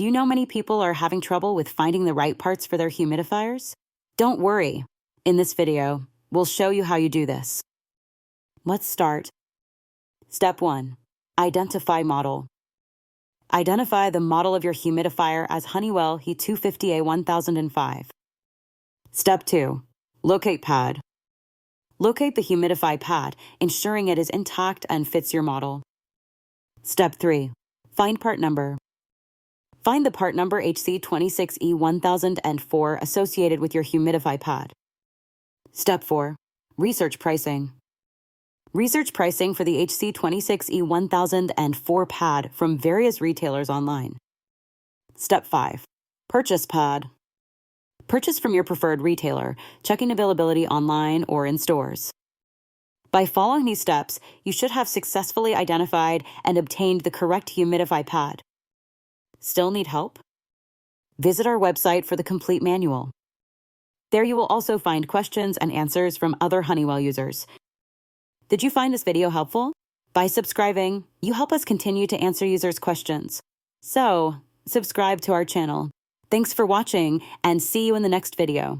Do you know many people are having trouble with finding the right parts for their humidifiers? Don't worry. In this video, we'll show you how you do this. Let's start. Step 1. Identify model. Identify the model of your humidifier as Honeywell HE250A1005. Step 2. Locate pad. Locate the humidify pad, ensuring it is intact and fits your model. Step 3. Find part number. Find the part number HC26E1004 associated with your humidify pad. Step 4. Research pricing. Research pricing for the HC26E1004 pad from various retailers online. Step 5. Purchase pad. Purchase from your preferred retailer, checking availability online or in stores. By following these steps, you should have successfully identified and obtained the correct humidify pad. Still need help? Visit our website for the complete manual. There you will also find questions and answers from other Honeywell users. Did you find this video helpful? By subscribing, you help us continue to answer users' questions. So, subscribe to our channel. Thanks for watching, and see you in the next video.